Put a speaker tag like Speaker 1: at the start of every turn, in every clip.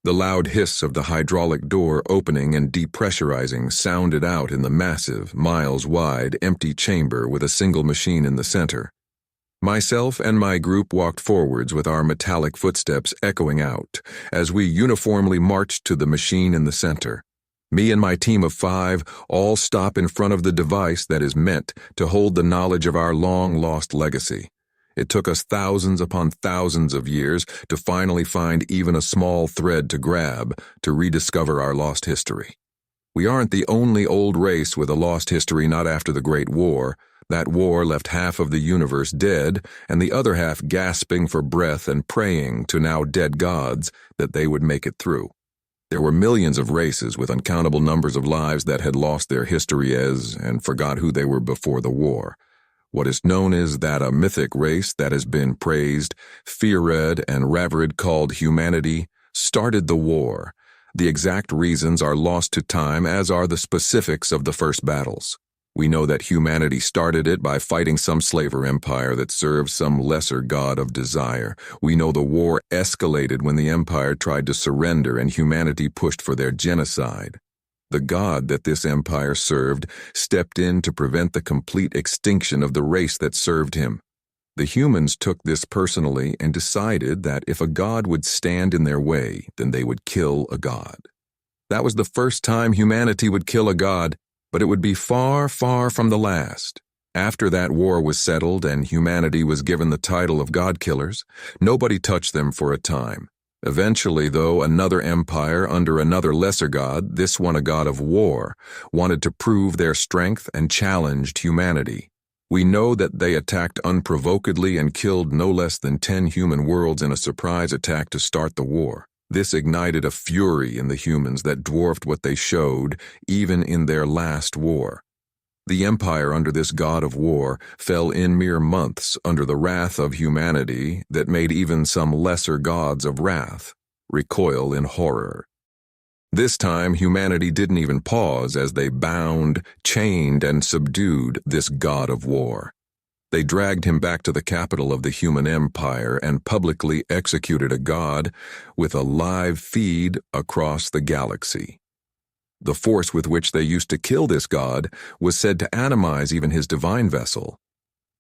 Speaker 1: The loud hiss of the hydraulic door opening and depressurizing sounded out in the massive, miles-wide, empty chamber with a single machine in the center. Myself and my group walked forwards with our metallic footsteps echoing out as we uniformly marched to the machine in the center. Me and my team of 5 all stop in front of the device that is meant to hold the knowledge of our long-lost legacy. It took us thousands upon thousands of years to finally find even a small thread to grab to rediscover our lost history. We aren't the only old race with a lost history not after the Great War. That war left half of the universe dead and the other half gasping for breath and praying to now dead gods that they would make it through. There were millions of races with uncountable numbers of lives that had lost their history and forgot who they were before the war. What is known as that a mythic race that has been praised, feared, and revered called humanity started the war. The exact reasons are lost to time, as are the specifics of the first battles. We know that humanity started it by fighting some slaver empire that served some lesser god of desire. We know the war escalated when the empire tried to surrender and humanity pushed for their genocide. The god that this empire served stepped in to prevent the complete extinction of the race that served him. The humans took this personally and decided that if a god would stand in their way, then they would kill a god. That was the first time humanity would kill a god, but it would be far, far from the last. After that war was settled and humanity was given the title of god-killers, nobody touched them for a time. Eventually, though, another empire under another lesser god, this one a god of war, wanted to prove their strength and challenged humanity. We know that they attacked unprovokedly and killed no less than 10 human worlds in a surprise attack to start the war. This ignited a fury in the humans that dwarfed what they showed even in their last war. The empire under this god of war fell in mere months under the wrath of humanity that made even some lesser gods of wrath recoil in horror. This time, humanity didn't even pause as they bound, chained, and subdued this god of war. They dragged him back to the capital of the human empire and publicly executed a god with a live feed across the galaxy. The force with which they used to kill this god was said to animize even his divine vessel.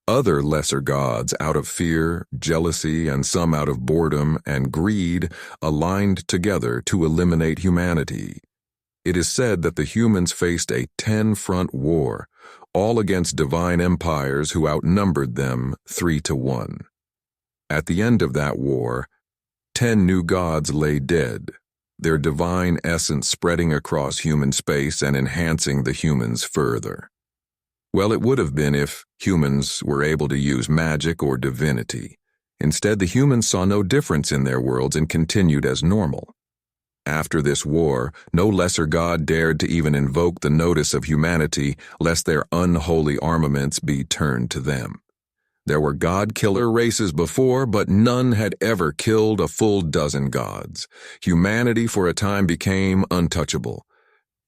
Speaker 1: Other lesser gods, out of fear, jealousy, and some out of boredom and greed, aligned together to eliminate humanity. It is said that the humans faced a 10-front war, all against divine empires who outnumbered them 3-1. At the end of that war, 10 new gods lay dead, their divine essence spreading across human space and enhancing the humans further. Well, it would have been if humans were able to use magic or divinity. Instead, the humans saw no difference in their worlds and continued as normal. After this war, no lesser god dared to even invoke the notice of humanity lest their unholy armaments be turned to them. There were god-killer races before, but none had ever killed a full dozen gods. Humanity for a time became untouchable.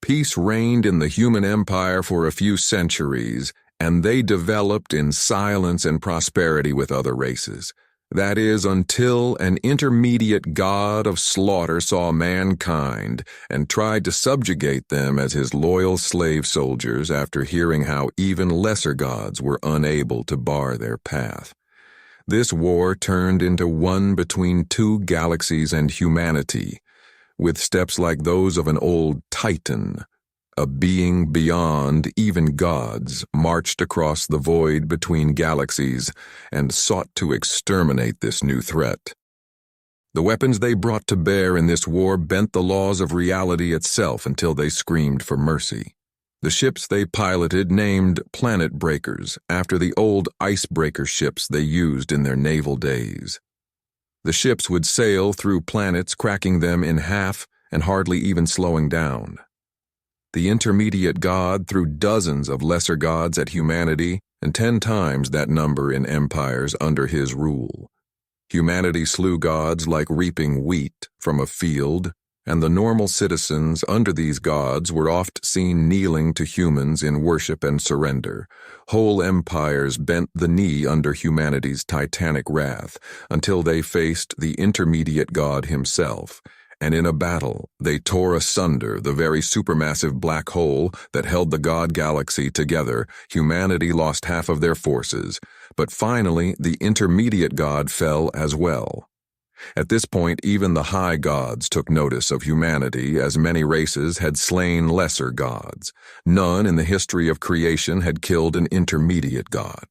Speaker 1: Peace reigned in the human empire for a few centuries, and they developed in silence and prosperity with other races. That is, until an intermediate god of slaughter saw mankind and tried to subjugate them as his loyal slave soldiers after hearing how even lesser gods were unable to bar their path. This war turned into one between 2 galaxies and humanity, with steps like those of an old titan. A being beyond even gods marched across the void between galaxies and sought to exterminate this new threat. The weapons they brought to bear in this war bent the laws of reality itself until they screamed for mercy. The ships they piloted named planet breakers after the old icebreaker ships they used in their naval days. The ships would sail through planets, cracking them in half and hardly even slowing down. The intermediate god threw dozens of lesser gods at humanity and 10 times that number in empires under his rule. Humanity slew gods like reaping wheat from a field, and the normal citizens under these gods were oft seen kneeling to humans in worship and surrender. Whole empires bent the knee under humanity's titanic wrath until they faced the intermediate god himself, and in a battle they tore asunder the very supermassive black hole that held the God Galaxy together. Humanity lost half of their forces, but finally the intermediate God fell as well. At this point, even the high gods took notice of humanity, as many races had slain lesser gods. None in the history of creation had killed an intermediate god.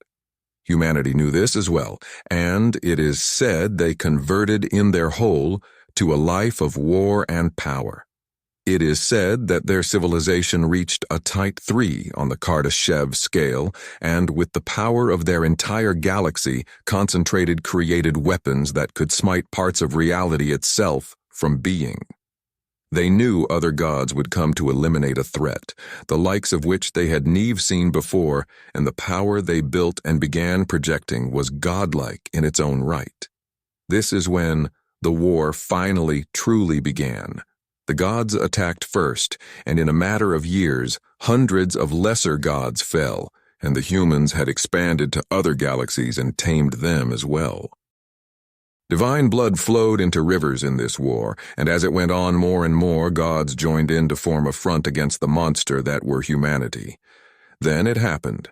Speaker 1: Humanity knew this as well, and it is said they converted in their whole to a life of war and power. It is said that their civilization reached a tight 3 on the Kardashev scale, and with the power of their entire galaxy, concentrated created weapons that could smite parts of reality itself from being. They knew other gods would come to eliminate a threat, the likes of which they had never seen before, and the power they built and began projecting was godlike in its own right. This is when the war finally truly began. The gods attacked first, and in a matter of years, hundreds of lesser gods fell, and the humans had expanded to other galaxies and tamed them as well. Divine blood flowed into rivers in this war, and as it went on more and more, gods joined in to form a front against the monster that were humanity. Then it happened.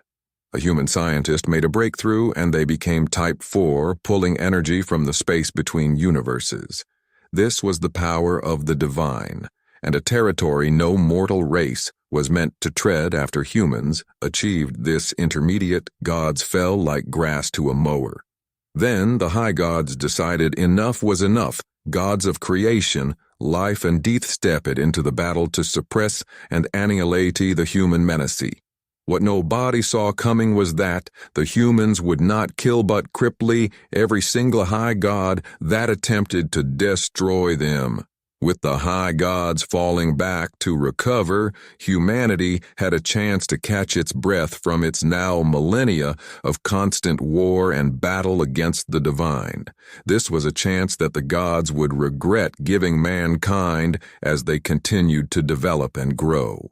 Speaker 1: A human scientist made a breakthrough, and they became Type 4, pulling energy from the space between universes. This was the power of the divine, and a territory no mortal race was meant to tread after humans achieved this intermediate. Gods fell like grass to a mower. Then the high gods decided enough was enough. Gods of creation, life and death stepped into the battle to suppress and annihilate the human menace. What nobody saw coming was that the humans would not kill but cripple every single high god that attempted to destroy them. With the high gods falling back to recover, humanity had a chance to catch its breath from its now millennia of constant war and battle against the divine. This was a chance that the gods would regret giving mankind as they continued to develop and grow.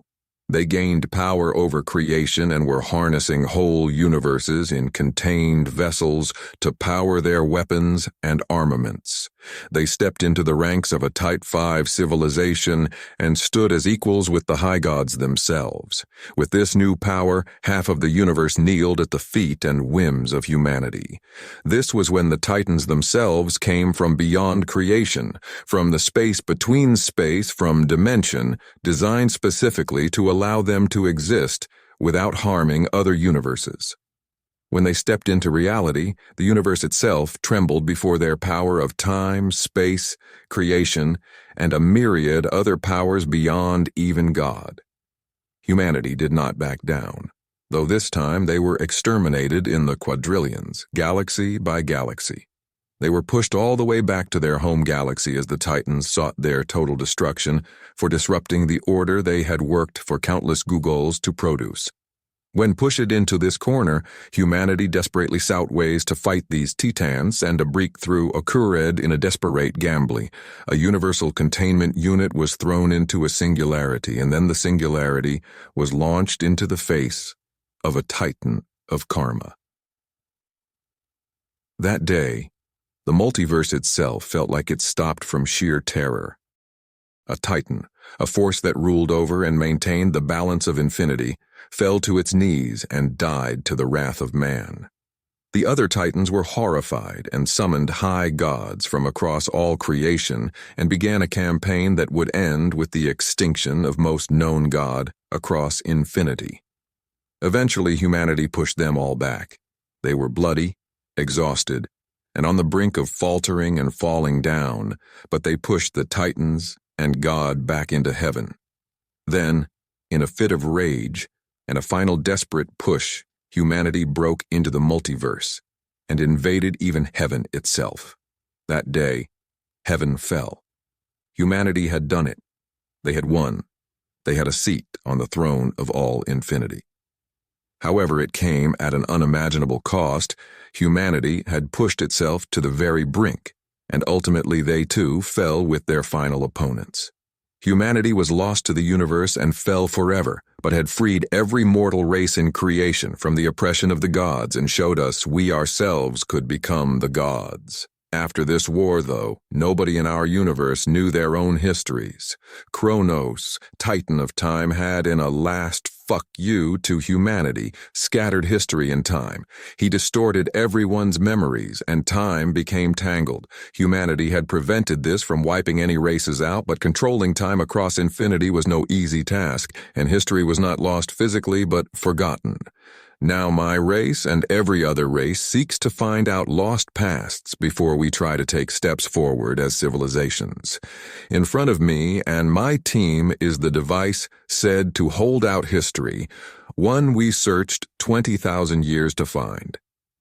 Speaker 1: They gained power over creation and were harnessing whole universes in contained vessels to power their weapons and armaments. They stepped into the ranks of a Type 5 civilization and stood as equals with the high gods themselves. With this new power, half of the universe kneeled at the feet and whims of humanity. This was when the Titans themselves came from beyond creation, from the space between space, from dimension, designed specifically to allow them to exist without harming other universes. When they stepped into reality, the universe itself trembled before their power of time, space, creation, and a myriad other powers beyond even God. Humanity did not back down, though this time they were exterminated in the quadrillions, galaxy by galaxy. They were pushed all the way back to their home galaxy as the Titans sought their total destruction for disrupting the order they had worked for countless Googles to produce. When pushed into this corner, humanity desperately sought ways to fight these titans, and a breakthrough occurred in a desperate gambling. A universal containment unit was thrown into a singularity, and then the singularity was launched into the face of a titan of karma. That day, the multiverse itself felt like it stopped from sheer terror. A titan, a force that ruled over and maintained the balance of infinity, fell to its knees and died to the wrath of man. The other titans were horrified and summoned high gods from across all creation and began a campaign that would end with the extinction of most known god across infinity. Eventually, humanity pushed them all back. They were bloody, exhausted, and on the brink of faltering and falling down, but they pushed the titans and God back into heaven. Then, in a fit of rage and a final desperate push, humanity broke into the multiverse and invaded even heaven itself. That day, heaven fell. Humanity had done it. They had won. They had a seat on the throne of all infinity. However, it came at an unimaginable cost. Humanity had pushed itself to the very brink, and ultimately they too fell with their final opponents. Humanity was lost to the universe and fell forever, but had freed every mortal race in creation from the oppression of the gods and showed us we ourselves could become the gods. After this war, though, nobody in our universe knew their own histories. Kronos, Titan of Time, had, in a last fuck you to humanity, scattered history in time. He distorted everyone's memories, and time became tangled. Humanity had prevented this from wiping any races out, but controlling time across infinity was no easy task, and history was not lost physically, but forgotten. Now my race and every other race seeks to find out lost pasts before we try to take steps forward as civilizations. In front of me and my team is the device said to hold out history, one we searched 20,000 years to find.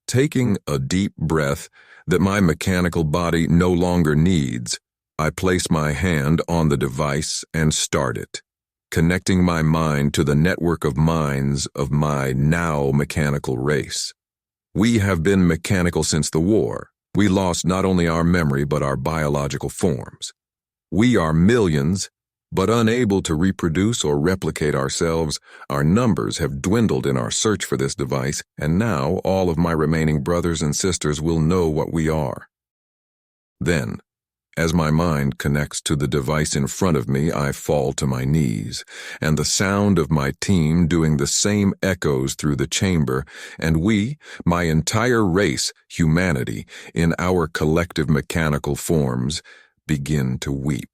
Speaker 1: Taking a deep breath that my mechanical body no longer needs, I place my hand on the device and start it, connecting my mind to the network of minds of my now mechanical race. We have been mechanical since the war. We lost not only our memory but our biological forms. We are millions, but unable to reproduce or replicate ourselves. Our numbers have dwindled in our search for this device, and now all of my remaining brothers and sisters will know what we are. Then, as my mind connects to the device in front of me, I fall to my knees, and the sound of my team doing the same echoes through the chamber, and we, my entire race, humanity, in our collective mechanical forms, begin to weep.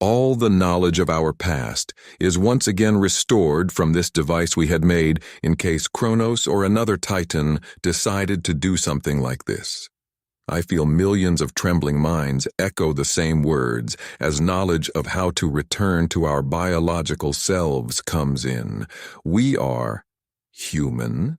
Speaker 1: All the knowledge of our past is once again restored from this device we had made in case Kronos or another Titan decided to do something like this. I feel millions of trembling minds echo the same words as knowledge of how to return to our biological selves comes in. We are human,